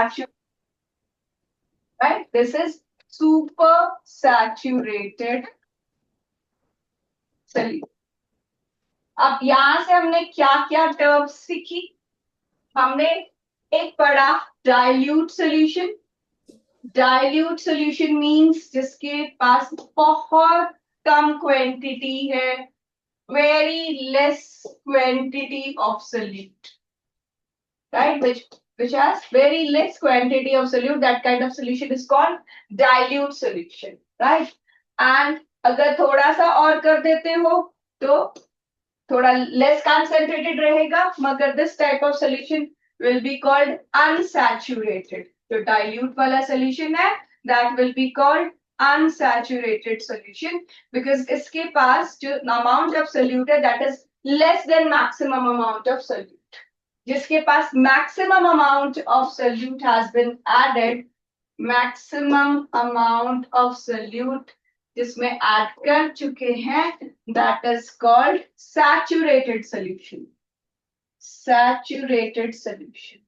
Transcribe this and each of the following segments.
saturated, right? This is super saturated solute. अब यहां से हमने क्या क्या टर्म्स सीखी? हमने एक पढ़ा dilute solution. Dilute solution means जिसके पास बहुत कम क्वांटिटी है, very less quantity of solute, right? Which has very less quantity of solute. That kind of solution is called dilute solution, right? And अगर थोड़ा सा और कर देते हो तो थोड़ा less concentrated रहेगा, मगर this type of solution will be called unsaturated. जो dilute वाला solution है, that will be called unsaturated solution because इसके पास जो amount of solute है, that is less than maximum amount of solute. जिसके पास maximum amount of solute has been added, maximum amount of solute जिसमें add कर चुके हैं, that is called saturated solution. Saturated solution.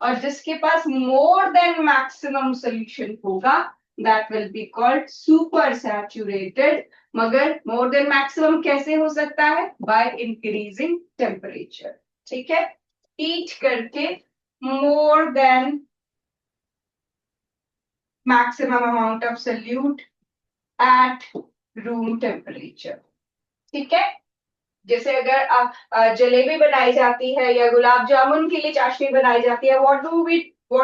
और जिसके पास more than maximum solution होगा, that will be called super saturated. मगर more than maximum कैसे हो सकता है? By increasing temperature. ठीक है? Heat करके more than maximum amount of solute at room temperature. ठीक है? जैसे अगर आप जलेबी बनाई जाती है या गुलाब जामुन के लिए चाशनी बनाई जाती है, what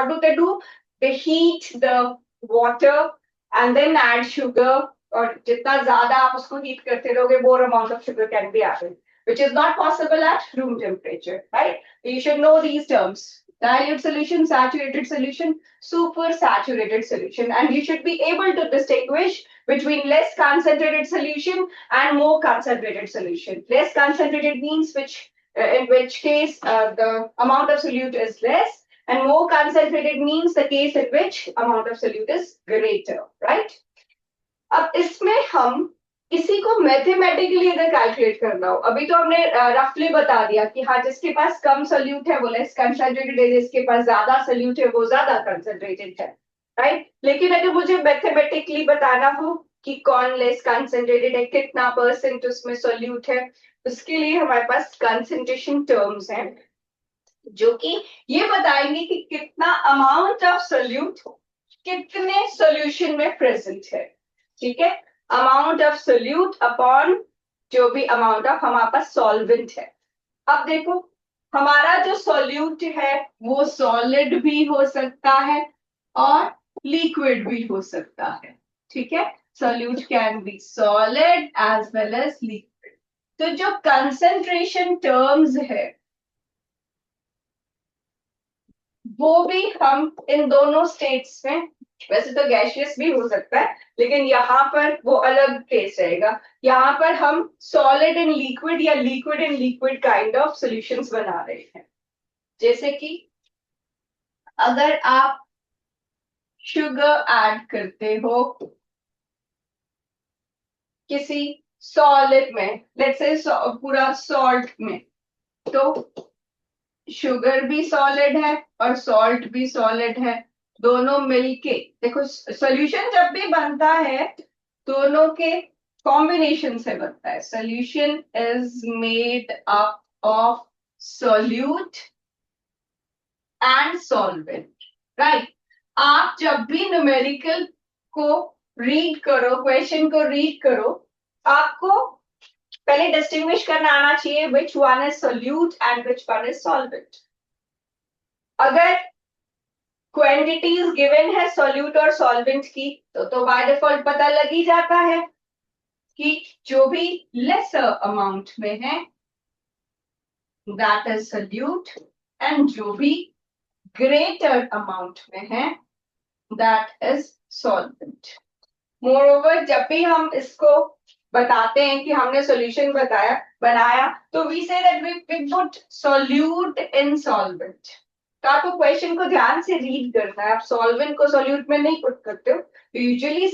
do they do? They heat the water and then add sugar, और जितना ज्यादा आप उसको हीट करते रहोगे, more amount of sugar can be added, which is not possible at room temperature, right? You should know these terms: dilute solution, saturated solution, super saturated solution, and you should be able to distinguish between less concentrated solution and more concentrated solution. Less concentrated means in which case the amount of solute is less, and more concentrated means the case in which amount of solute is greater, right? अब इसमें हम इसी को mathematically अगर calculate करना हो, अभी तो हमने रफली बता दिया कि हाँ, जिसके पास कम सोल्यूट है वो लेस कंसंट्रेटेड है, जिसके पास ज्यादा सोल्यूट है वो ज्यादा कंसंट्रेटेड है, राइट? लेकिन अगर मुझे मैथमेटिकली बताना हो कि कौन लेस कंसंट्रेटेड है, कितना परसेंट उसमें सोल्यूट है, उसके लिए हमारे पास कंसंट्रेशन टर्म्स हैं जो कि ये बताएंगे कि कितना अमाउंट ऑफ सोल्यूट कितने सॉल्यूशन में प्रेजेंट है. ठीक है? अमाउंट ऑफ सोल्यूट अपॉन जो भी अमाउंट ऑफ हमारे पास सॉल्वेंट है. अब देखो, हमारा जो सोल्यूट है वो सॉलिड भी हो सकता है और लिक्विड भी हो सकता है. ठीक है? Solute can be solid as well as liquid. तो जो कंसंट्रेशन टर्म्स है वो भी हम इन दोनों स्टेट्स में, वैसे तो गैसियस भी हो सकता है लेकिन यहाँ पर वो अलग केस रहेगा. यहाँ पर हम सॉलिड इन लिक्विड या liquid in liquid kind of solutions बना रहे हैं. जैसे कि अगर आप शुगर ऐड करते हो किसी सॉलिड में, लेट्स से पूरा सॉल्ट में, तो शुगर भी सॉलिड है और सॉल्ट भी सॉलिड है, दोनों मिलके. देखो, सॉल्यूशन जब भी बनता है दोनों के कॉम्बिनेशन से बनता है. Solution is made up of solute and solvent, right? आप जब भी न्यूमेरिकल को रीड करो, क्वेश्चन को रीड करो, आपको पहले डिस्टिंग्विश करना आना चाहिए which one is solute and which one is solvent. अगर क्वांटिटीज गिवन है सोल्यूट और सॉल्वेंट की तो बाय डिफॉल्ट पता लग ही जाता है कि जो भी लेसर अमाउंट में है दैट इज सोल्यूट एंड जो भी ग्रेटर अमाउंट में है दैट इज सॉल्वेंट. मोरओवर, जब भी हम इसको बताते हैं कि हमने सॉल्यूशन बनाया तो we say that we put solute in solvent. तो आपको क्वेश्चन को ध्यान से रीड करना है. आप सॉल्वेंट को सोल्यूट में नहीं पुट करते हो, यूजुअली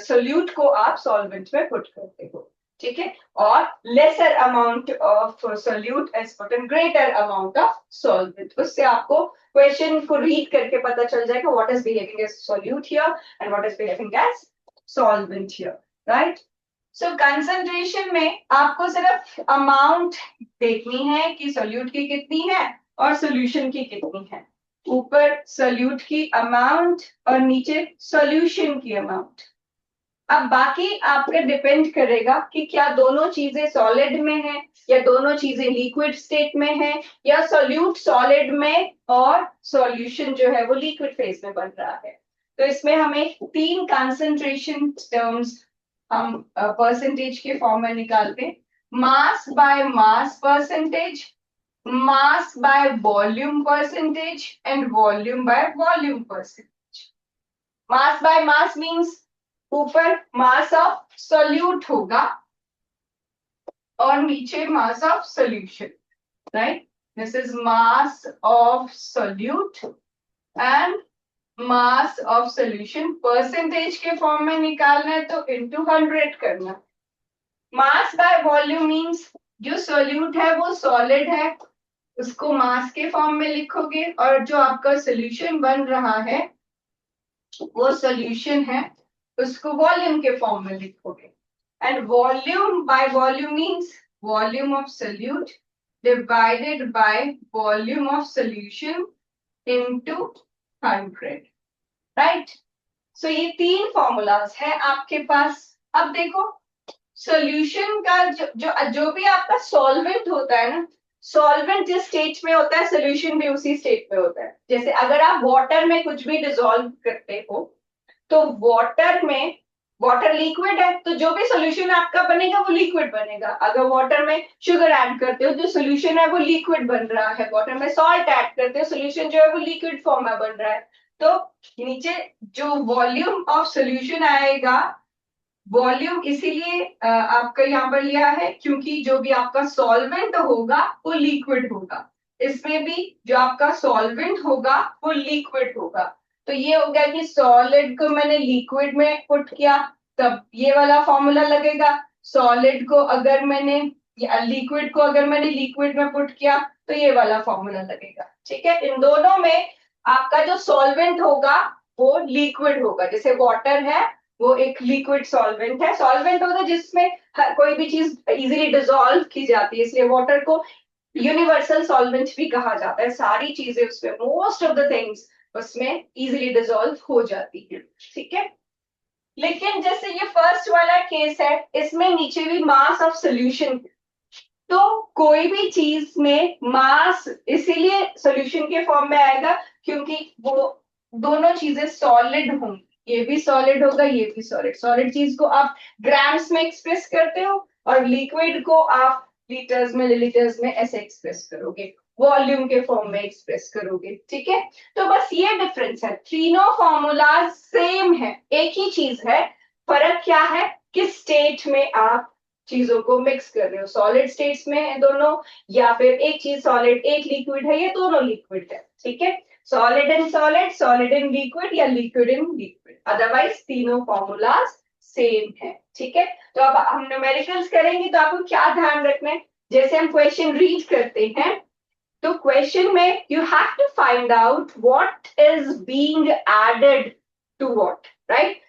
सोल्यूट को आप सॉल्वेंट में पुट करते हो. ठीक है, और lesser amount of solute as put in greater amount of solvent. उससे आपको क्वेश्चन को रीड करके पता चल जाएगा what is behaving as solute here and what is behaving as solvent here, right. So concentration में आपको सिर्फ अमाउंट देखनी है कि सोल्यूट की कितनी है और सॉल्यूशन की कितनी है। ऊपर सोल्यूट की अमाउंट और नीचे सॉल्यूशन की अमाउंट। अब बाकी आपका डिपेंड करेगा कि क्या दोनों चीजें सॉलिड में है या दोनों चीजें लिक्विड स्टेट में है या सोल्यूट सॉलिड में और सॉल्यूशन जो है वो लिक्विड फेज में बन रहा है। तो इसमें हमें 3 कंसंट्रेशन टर्म्स हम परसेंटेज के फॉर्म में निकालते हैं। Mass by mass percentage, mass by volume percentage and volume by volume percentage. Mass by mass means ऊपर मास ऑफ सोल्यूट होगा और नीचे mass of solution, right. This is mass of solute and mass of solution. Percentage के form में निकालना है तो into 100 करना। मास बाय वॉल्यूम मींस जो सोल्यूट है वो सॉलिड है, उसको मास के फॉर्म में लिखोगे, और जो आपका सॉल्यूशन बन रहा है वो सॉल्यूशन है, उसको वॉल्यूम के फॉर्म में लिखोगे। And volume by volume means volume of solute divided by volume of solution into 100, right. So ये 3 फॉर्मूलाज है आपके पास। अब देखो सॉल्यूशन का जो भी आपका सॉल्वेंट होता है ना, सॉल्वेंट जिस स्टेट में होता है सॉल्यूशन भी उसी स्टेट में होता है। जैसे अगर आप वाटर में कुछ भी डिसॉल्व करते हो तो वाटर में, वाटर लिक्विड है तो जो भी सॉल्यूशन आपका बनेगा वो लिक्विड बनेगा। अगर वाटर में शुगर ऐड करते हो जो सॉल्यूशन है वो लिक्विड बन रहा है, वाटर में सॉल्ट ऐड करते हो सॉल्यूशन जो है वो लिक्विड फॉर्म में बन रहा है। तो नीचे जो वॉल्यूम ऑफ सॉल्यूशन आएगा, वॉल्यूम इसीलिए आपका यहाँ पर लिया है क्योंकि जो भी आपका सॉल्वेंट होगा वो लिक्विड होगा। इसमें भी जो आपका सॉल्वेंट होगा वो लिक्विड होगा। तो ये हो गया कि सॉलिड को मैंने लिक्विड में पुट किया तब ये वाला फॉर्मूला लगेगा। सॉलिड को अगर मैंने, या लिक्विड को अगर मैंने लिक्विड में पुट किया तो ये वाला फॉर्मूला लगेगा। ठीक है, इन दोनों में आपका जो सॉल्वेंट होगा वो लिक्विड होगा। जैसे वाटर है वो एक लिक्विड सॉल्वेंट है, सॉल्वेंट होता है जिसमें कोई भी चीज इजीली डिसॉल्व की जाती है, इसलिए वाटर को यूनिवर्सल सॉल्वेंट भी कहा जाता है। सारी चीजें उसमें, मोस्ट ऑफ द थिंग्स उसमें इजीली डिसॉल्व हो जाती है। ठीक है, लेकिन जैसे ये फर्स्ट वाला केस है इसमें नीचे भी मास ऑफ सोल्यूशन, तो कोई भी चीज में मास इसीलिए सॉल्यूशन के फॉर्म में आएगा क्योंकि वो दोनों चीजें सॉलिड होंगी। ये भी सॉलिड होगा ये भी सॉलिड। सॉलिड चीज को आप ग्राम्स में एक्सप्रेस करते हो और लिक्विड को आप लीटर्स में, मिलीलीटर्स में ऐसे एक्सप्रेस करोगे, वॉल्यूम के फॉर्म में एक्सप्रेस करोगे। ठीक है, तो बस ये डिफरेंस है, तीनों फॉर्मूला सेम है, एक ही चीज है। फर्क क्या है, किस स्टेट में आप चीजों को मिक्स कर रहे हो, सॉलिड स्टेट्स में है दोनों या फिर एक चीज सॉलिड एक लिक्विड है, ये दोनों लिक्विड है। ठीक है, solid in solid, solid in liquid या लिक्विड इन लिक्विड, अदरवाइज तीनों फॉर्मूलाज सेम है। ठीक है, तो अब हम न्यूमेरिकल्स करेंगे तो आपको क्या ध्यान रखना है, जैसे हम क्वेश्चन रीड करते हैं तो क्वेश्चन में you have to find out what is being added to what, right,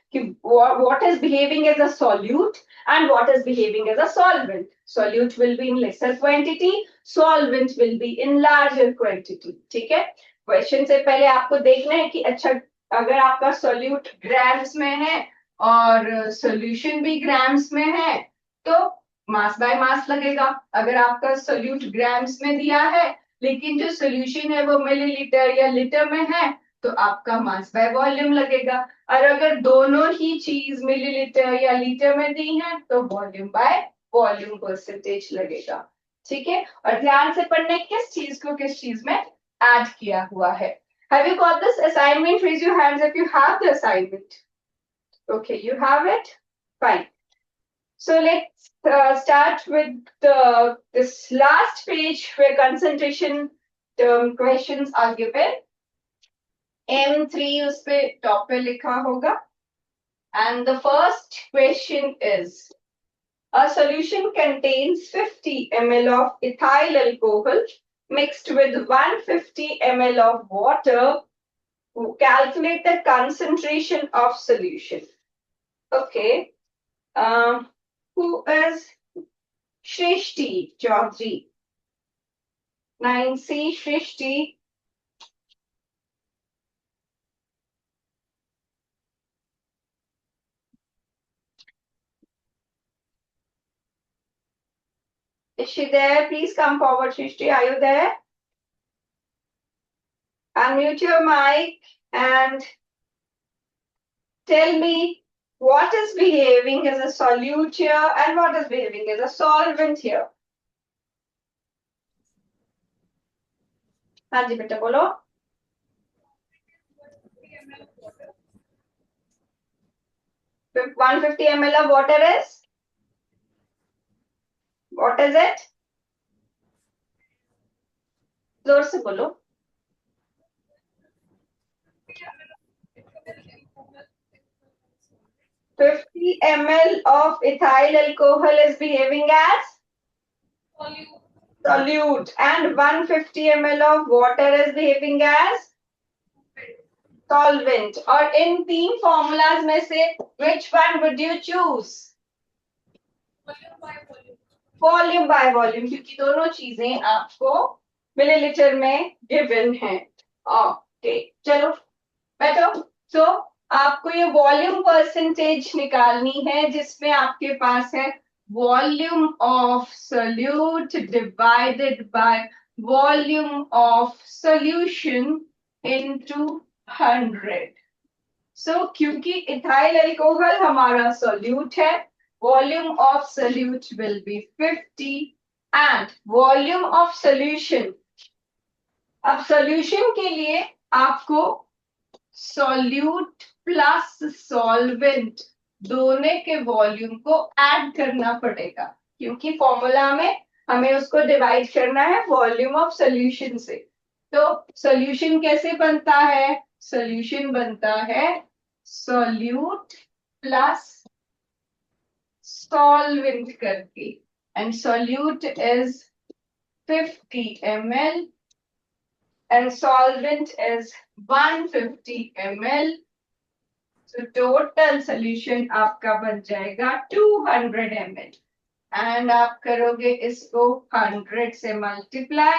what is behaving as a solute and what is behaving as a solvent. Solute will be in lesser quantity, solvent will be in larger quantity. ठीक है, question से पहले आपको देखना है कि अच्छा अगर आपका सोल्यूट ग्राम्स में है और सॉल्यूशन भी ग्राम्स में है तो मास बाय मास लगेगा। अगर आपका सोल्यूट ग्राम्स में दिया है लेकिन जो सॉल्यूशन है वो मिलीलीटर या लीटर में है तो आपका मास बाय वॉल्यूम लगेगा। और अगर दोनों ही चीज मिलीलीटर या लीटर में दी है तो वॉल्यूम बाय वॉल्यूम परसेंटेज लगेगा। ठीक है, और ध्यान से पढ़ने किस चीज को किस चीज में ऐड किया हुआ है। Have you got this assignment? Raise your hands if you have the assignment. Okay, you have it? Fine. So let's start with this last page where concentration questions are given. M3 उस पे top पे लिखा होगा। And the first question is, A solution contains 50 ml of ethyl alcohol mixed with 150 ml of water. Calculate the concentration of solution. Okay. Who is Shrishti? Georgie. 9C Shrishti. Is she there? Please come forward, Shrishti. Are you there? Unmute your mic and tell me what is behaving as a solute here and what is behaving as a solvent here. हाँ जी बेटा बोलो. 150 ml of water is? What is it? जोर से बोलो. 50 ml of ethyl alcohol is behaving as solute and 150 ml of water is behaving as solvent. और इन तीन formulas में से which one would you choose? Volume by volume, क्योंकि दोनों चीजें आपको मिलीलीटर में गिवन है. ओके चलो बैठो. So आपको ये वॉल्यूम परसेंटेज निकालनी है जिसमें आपके पास है volume of solute divided by volume of solution into 100. सो क्योंकि इथाइल अल्कोहल हमारा सोल्यूट है, volume of solute will be 50 and volume of solution. अब सोल्यूशन के लिए आपको सॉल्यूट प्लस सॉल्वेंट दोनों के वॉल्यूम को ऐड करना पड़ेगा क्योंकि फॉर्मूला में हमें उसको डिवाइड करना है वॉल्यूम ऑफ सॉल्यूशन से. तो सॉल्यूशन कैसे बनता है? सॉल्यूशन बनता है सॉल्यूट प्लस सॉल्वेंट करके and solute is 50 ml and solvent is 150 ml. So total solution आपका बन जाएगा 200 ml and आप करोगे इसको 100 से multiply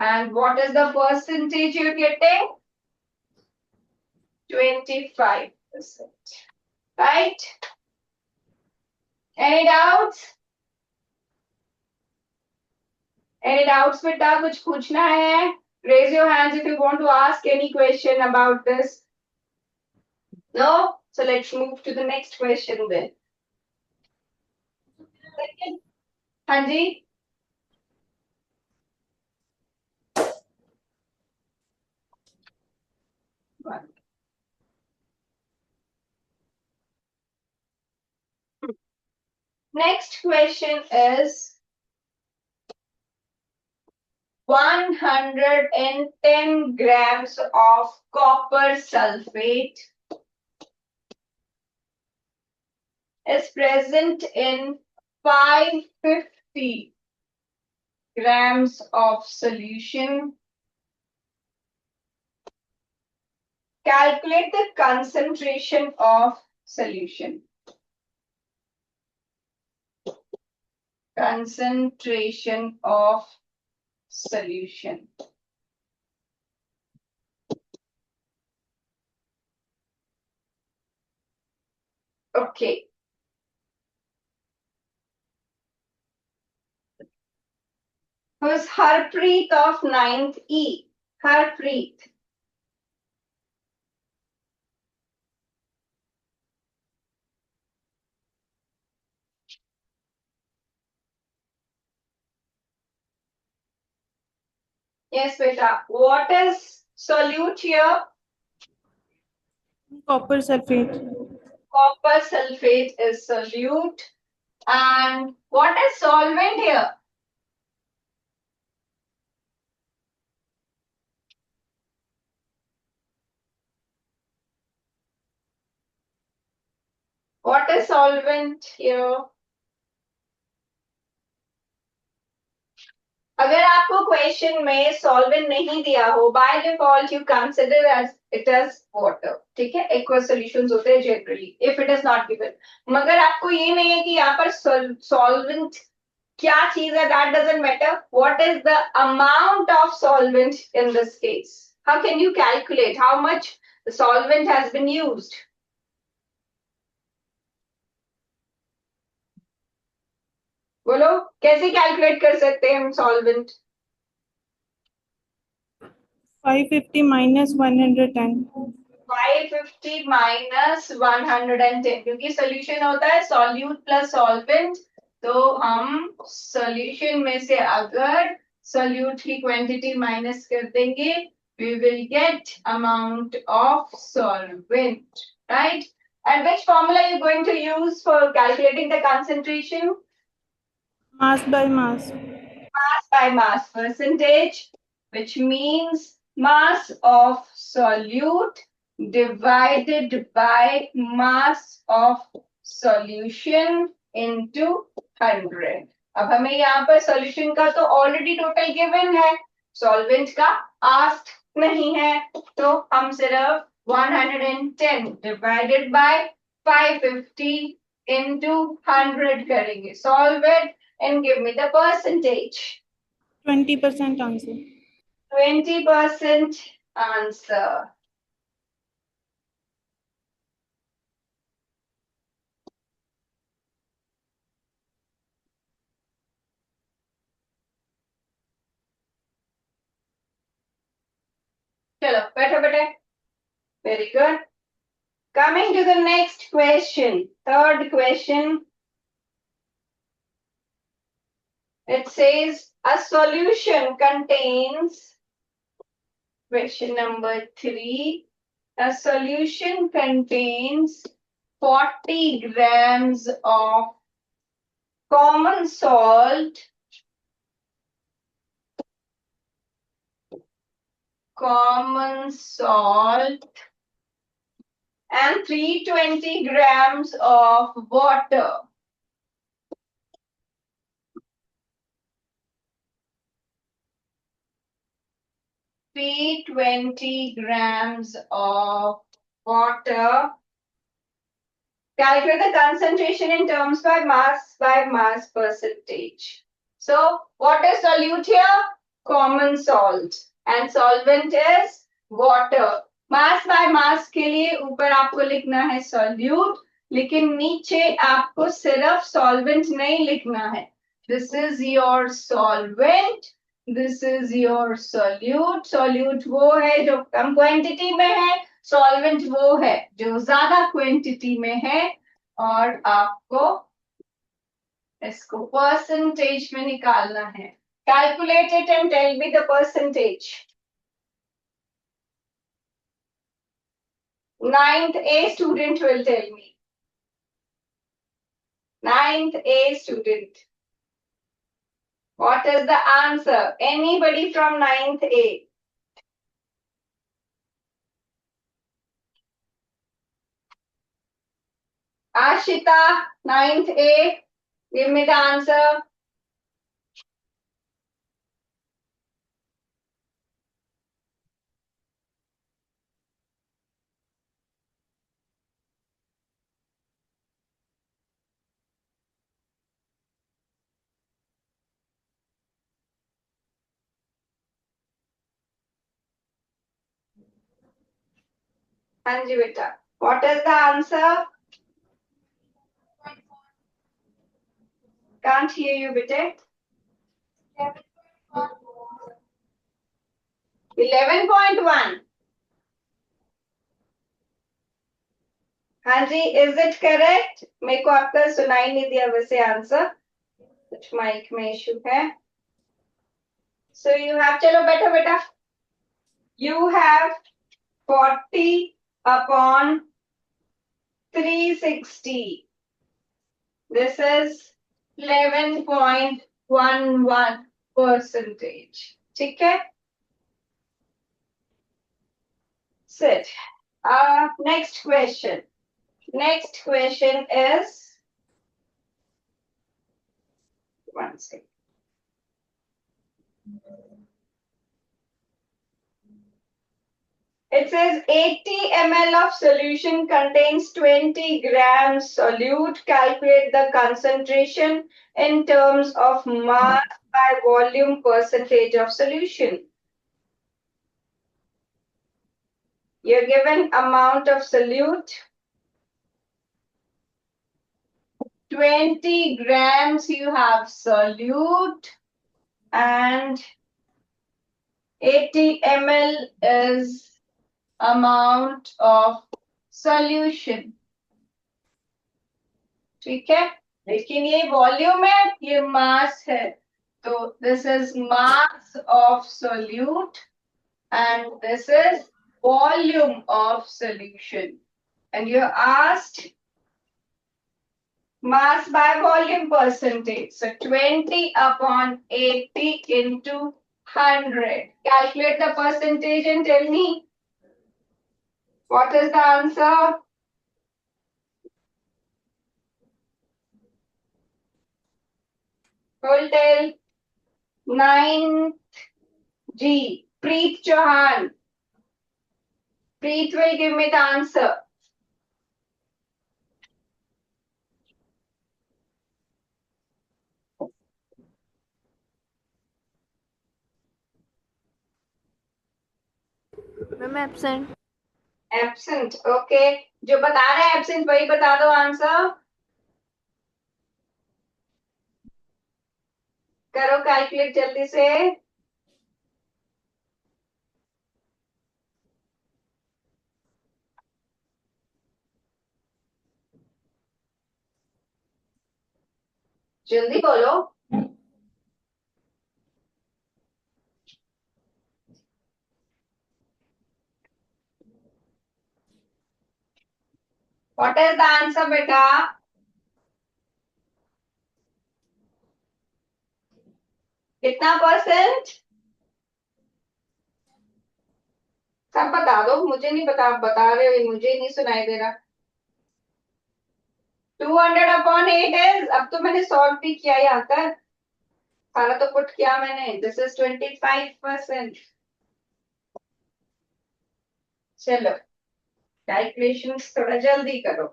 and what is the percentage you're getting? 25%. Right? Any doubts? Any doubts बेटा? कुछ पूछना है? Raise your hands if you want to ask any question about this. No? So let's move to the next question then. Second. हाँ जी. Next question is 110 grams of copper sulfate is present in 550 grams of solution. Calculate the concentration of solution. Concentration of solution. Okay. Who's Harpreet of 9th E? Harpreet. Yes, beta. What is solute here? Copper sulfate. Copper sulfate is solute. And what is solvent here? What is solvent here? अगर आपको question में solvent नहीं दिया हो, by default you consider as it as water, ठीक है, aqueous solutions होते हैं generally if it is not given. मगर आपको ये नहीं है कि यहाँ पर सॉल्वेंट क्या चीज है, that doesn't matter, what is the amount of solvent in this case, how can you calculate how much the solvent has been used? बोलो, कैसे कैलकुलेट कर सकते हैं हम सॉल्वेंट? 550 minus 110. 550 माइनस 110, क्योंकि सोल्यूशन होता है सॉल्यूट प्लस सॉल्वेंट। तो हम सोल्यूशन में से अगर सोल्यूट की क्वांटिटी माइनस कर देंगे, we will get amount of solvent, right? And which formula are you going to use for calculating the concentration? Mass by mass. Mass by mass percentage, which means mass of solute divided by mass of solution into 100. अब हमें यहाँ पर solution का तो already total given है, solvent का asked नहीं है, तो हम सिर्फ 110 divided by 550 into 100 करेंगे solvent and give me the percentage. 20% answer. 20% answer. Chalo, बैठो बेटे. Very good. Coming to the next question. Third question. It says a solution contains, question number 3. A solution contains 40 grams of common salt, and 320 grams of water. 320 grams of water. Calculate the concentration in terms by mass percentage. So, what is solute here? Common salt. And solvent is water. Mass by mass के लिए ऊपर आपको लिखना है solute, लेकिन नीचे आपको सिर्फ solvent नहीं लिखना है. This is your solvent. This is your solute. Solute वो है जो कम क्वांटिटी में है, सॉल्वेंट वो है जो ज्यादा क्वांटिटी में है, और आपको इसको परसेंटेज में निकालना है. Calculate it and tell me the percentage. 9th A student will tell me. 9th A student. What is the answer? Anybody from 9th A? Ashita, 9th A, give me the answer. हाँ जी बेटा, what is the answer? Can't hear you बेटे. 11.1. हाँ जी, is it correct? मेरे को आपका सुनाई नहीं दिया वैसे आंसर, कुछ माइक में इशू है. सो यू हैव, चलो बैठो बेटा. You have 40 upon 360. This is 11.11%. ठीक है. Sit. Next question. Next question is, one second. It says 80 ml of solution contains 20 grams solute. Calculate the concentration in terms of mass by volume percentage of solution. You're given amount of solute, 20 grams you have solute, and 80 ml is amount of solution. ठीक है, लेकिन ये volume है, ये मास है, तो this is mass of solute and this is volume of solution, and you asked mass by volume percentage, so 20 upon 80 into 100. Calculate the percentage and tell me what is the answer. Full tell. 9 G. Preet Chauhan. Preet will give me the answer. Ma'am absent. Absent, okay. जो बता रहे हैं absent वही बता दो answer. करो calculate जल्दी से। जल्दी बोलो। What is the answer बेटा? कितना परसेंट? सब बता दो, मुझे नहीं पता, आप बता रहे हो, मुझे नहीं सुनाई दे रहा। 200 अपॉन 8 है। अब तो मैंने सॉल्व भी किया यहाँ तक, सारा तो पुट किया मैंने। This is 25%। चलो कैलकुलेशन थोड़ा जल्दी करो।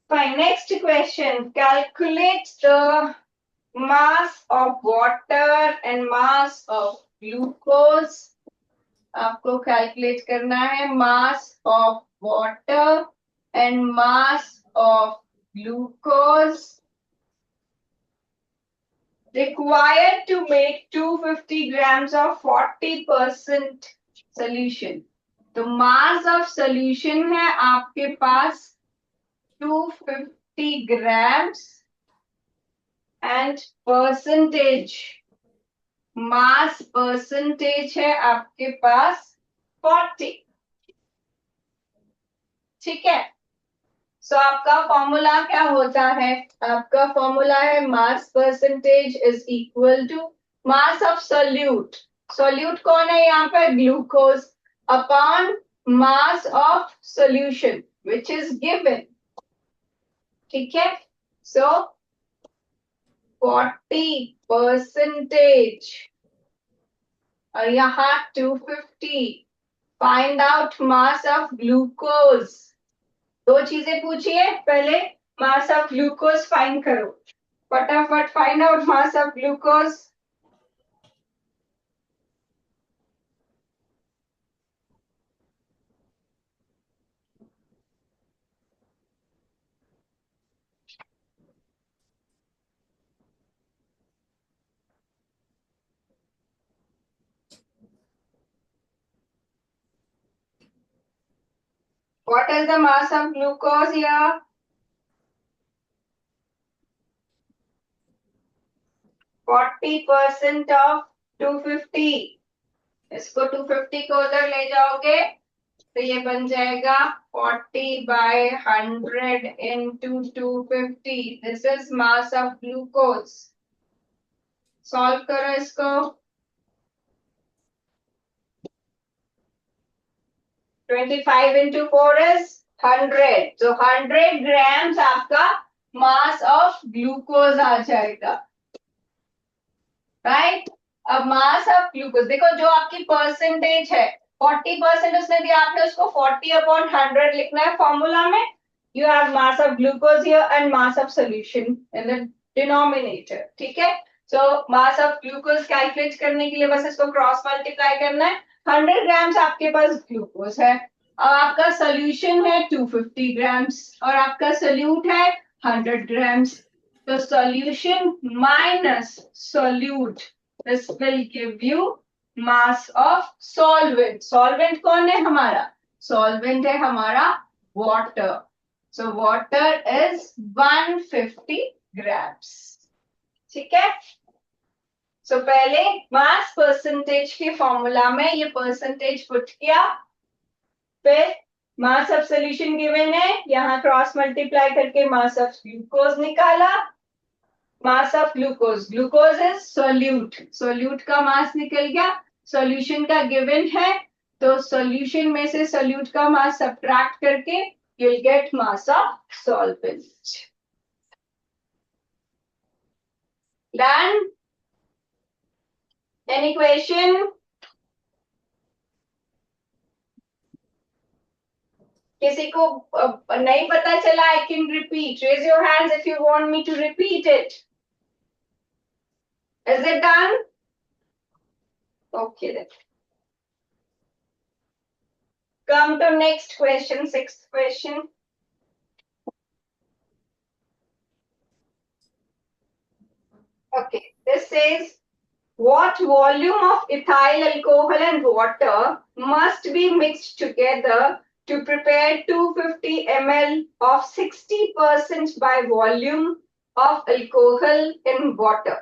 Fine, next question. Calculate the mass of water and mass of glucose. आपको कैलकुलेट करना है mass of water and mass of glucose required to make 250 grams of 40% solution. तो mass of solution है आपके पास 250 grams and percentage, mass percentage है आपके पास 40। ठीक है, सो आपका फॉर्मूला क्या होता है? आपका फॉर्मूला है mass percentage is equal to mass of solute. Solute कौन है यहाँ पे? Glucose, upon mass of solution which is given. ठीक है, सो 40% और यहाँ 250। Find out mass of glucose. दो चीजें पूछी है, पहले मास ऑफ ग्लूकोज फाइंड करो, फटाफट find out mass of glucose. What is the mass of glucose here? 40% of 250। इसको 250 को उधर ले जाओगे तो ये बन जाएगा 40/100 into 250। This is mass of glucose. Solve करो इसको। 25 into 4 is 100, so 100 grams आपका मास ऑफ ग्लूकोज आ जाएगा, राइट? अब मास ऑफ ग्लूकोज देखो, जो आपकी परसेंटेज है 40% उसने दिया, आपने उसको 40/100 लिखना है फॉर्मूला में. You have mass of glucose here and mass of solution in the denominator. ठीक है. सो मास ऑफ ग्लूकोज कैलकुलेट करने के लिए बस इसको क्रॉस मल्टीप्लाई करना है. 100 ग्राम्स आपके पास ग्लूकोज है. अब आपका सोल्यूशन है 250 ग्राम्स और आपका सोल्यूट है 100 ग्राम्स. तो solution minus solute, this will give you mass of solvent. Solvent कौन है हमारा? Solvent है हमारा water. So water is 150 grams. ठीक है. So पहले mass percentage के फॉर्मूला में ये परसेंटेज पुट किया, फिर मास ऑफ सोल्यूशन गिवन है, यहाँ क्रॉस मल्टीप्लाई करके मास ऑफ ग्लूकोज निकाला. मास of glucose, glucose is solute, solute का मास निकल गया. सॉल्यूशन का गिवन है, तो सॉल्यूशन में से सोल्यूट का मास सब्ट्रैक्ट करके you will get mass of solvent. Done. Any question? किसी को नहीं पता चला? I can repeat. Raise your hands if you want me to repeat it. Is it done? Okay then. Come to next question, sixth question. Okay, this says what volume of ethyl alcohol and water must be mixed together to prepare 250 ml of 60% by volume of alcohol in water.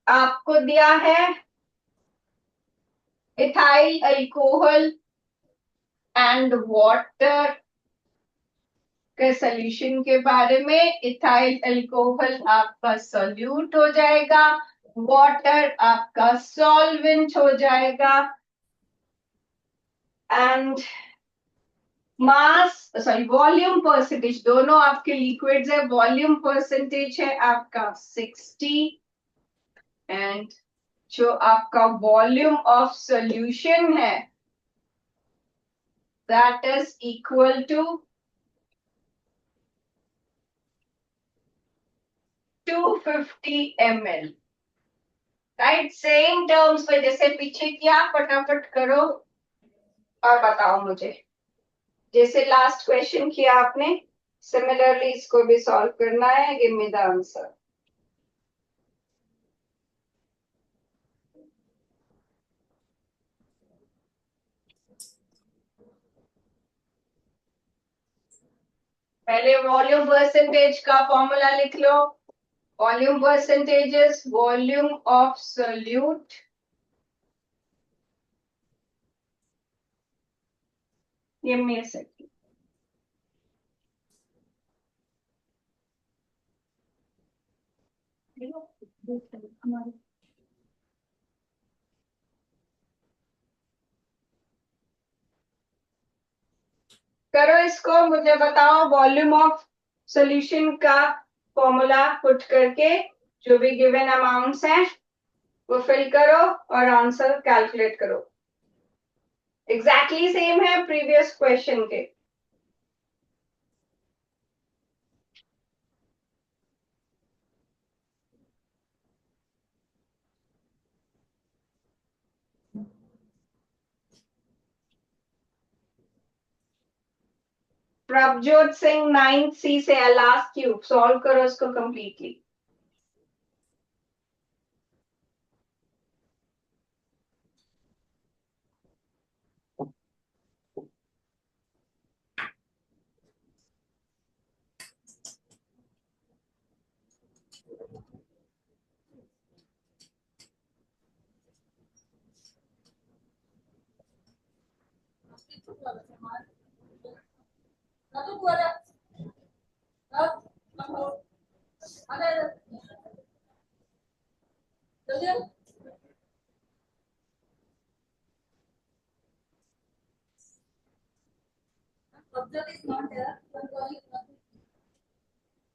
आपको दिया है ethyl alcohol and water के solution के बारे में. Ethyl alcohol आपका solute हो जाएगा, वाटर आपका सॉल्वेंट हो जाएगा, and mass sorry volume percentage, दोनों आपके लिक्विड्स है, वॉल्यूम परसेंटेज है आपका 60 एंड जो आपका वॉल्यूम ऑफ सोल्यूशन है that is equal to 250 ml. Right. Same terms में जैसे पीछे किया, फटाफट करो और बताओ मुझे. जैसे लास्ट क्वेश्चन किया आपने, सिमिलरली इसको भी सॉल्व करना है. Give me the answer. पहले वॉल्यूम परसेंटेज का फॉर्मूला लिख लो. Volume percentage is volume of solute give me a second. करो इसको, मुझे बताओ वॉल्यूम ऑफ सॉल्यूशन का फॉर्मूला पुट करके जो भी गिवन अमाउंट्स हैं वो फिल करो और आंसर कैलकुलेट करो. एग्जैक्टली सेम है प्रीवियस क्वेश्चन के. प्रभजोत सिंह 9th C से लास्ट क्यूब सॉल्व करो इसको completely.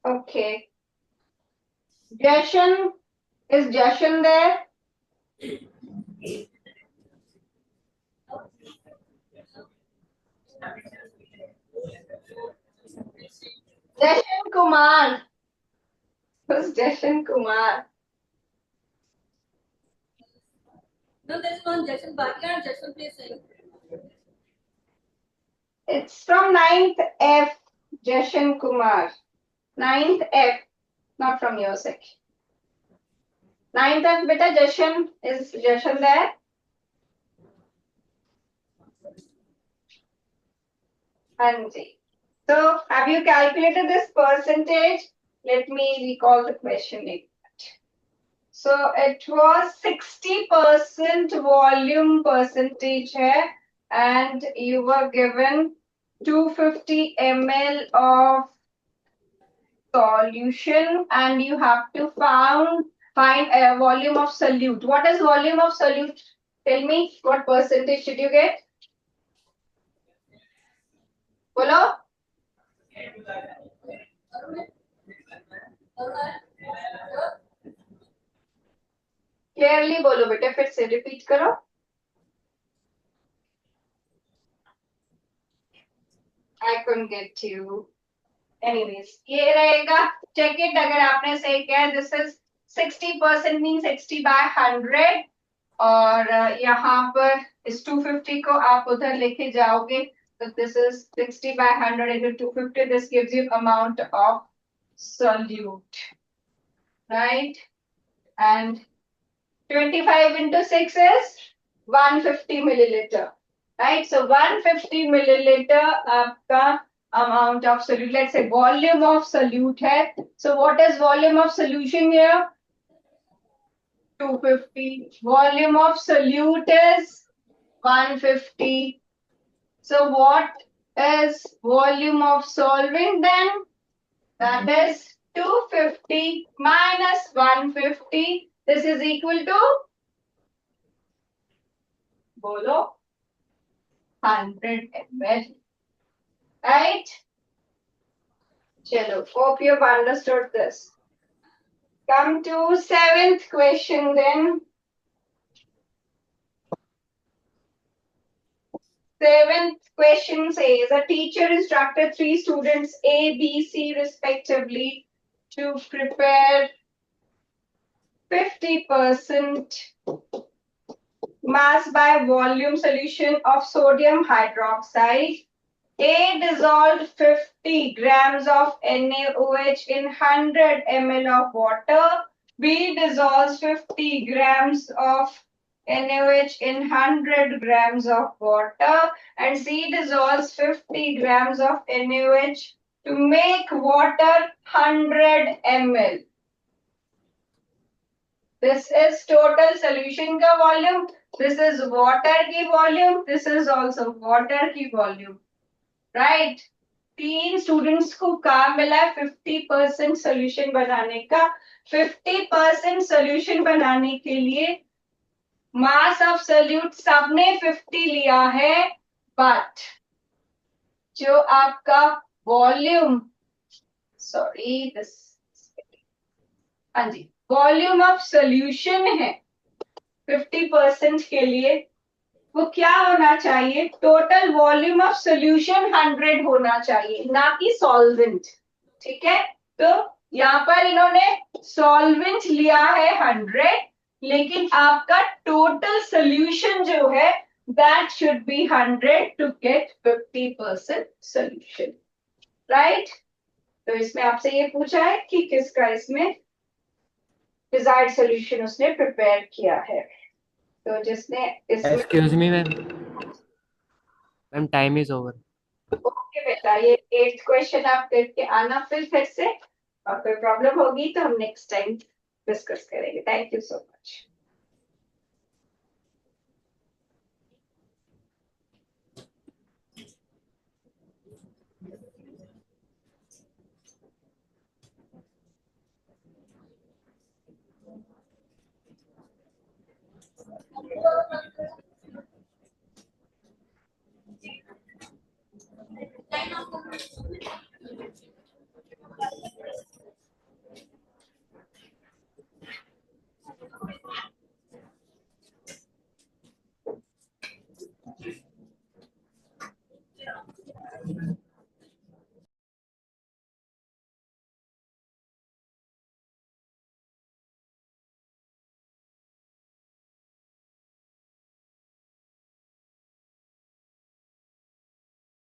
Okay. Jashan, is Jashan there? Jashan Kumar. Who's Jashan Kumar? No, there is one Jashan Bhatia and Jashan please say. It's from 9th F, Jashan Kumar. 9th F, not from your section. 9th F, beta, Jashan, is Jashan there? Anji. So, have you calculated this percentage? Let me recall the question. So, it was 60% volume percentage hai, and you were given 250 ml of solution and you have to find a volume of solute. What is volume of solute? Tell me, what percentage should you get? Bolo? Clearly बोलो बेटा, फिर से repeat करो. I couldn't get you. Anyways, ये रहेगा. Check it. अगर आपने सही किया, this is 60% means 60 by 100. और यहाँ पर इस 250 को आप उधर लेके जाओगे. So this is 60 by 100 into 250. This gives you amount of solute, right? And 25 into 6 is 150 milliliter, right? So 150 milliliter आपका amount of solute, let's say volume of solute है. So what is volume of solution here? 250. Volume of solute is 150. So what is volume of solvent then? That is 250 minus 150. This is equal to bolo 100 ml. Right? Chalo, hope you've understood this. Come to 7th question then. 7th question says a teacher instructed 3 students A, B, C respectively to prepare 50% mass by volume solution of sodium hydroxide. A dissolved 50 grams of NaOH in 100 ml of water. B dissolves 50 grams of NaOH in 100 grams of water. And C dissolves 50 grams of NaOH to make water 100 ml. This is total solution ka volume. This is water ki volume. This is also water ki volume. Right? 3 students को काम मिला है 50% solution बनाने का. 50% solution बनाने के लिए mass of solute सबने 50 लिया है, but जो आपका volume, sorry, this, हाँ जी, volume of solution है 50% के लिए, वो क्या होना चाहिए? टोटल वॉल्यूम ऑफ सॉल्यूशन 100 होना चाहिए, ना कि सॉल्वेंट. ठीक है, तो यहाँ पर इन्होंने सॉल्वेंट लिया है 100, लेकिन आपका टोटल सॉल्यूशन जो है that should be 100 to get 50% solution. Right? तो इसमें आपसे ये पूछा है कि किसका इसमें डिजायर्ड सॉल्यूशन उसने प्रिपेयर किया है. तो जिसने excuse me ma'am, ma'am time is over. Okay बेटा, ये 8th क्वेश्चन आप करके आना फिर से, और कोई प्रॉब्लम होगी तो हम नेक्स्ट टाइम डिस्कस करेंगे. Thank you so much.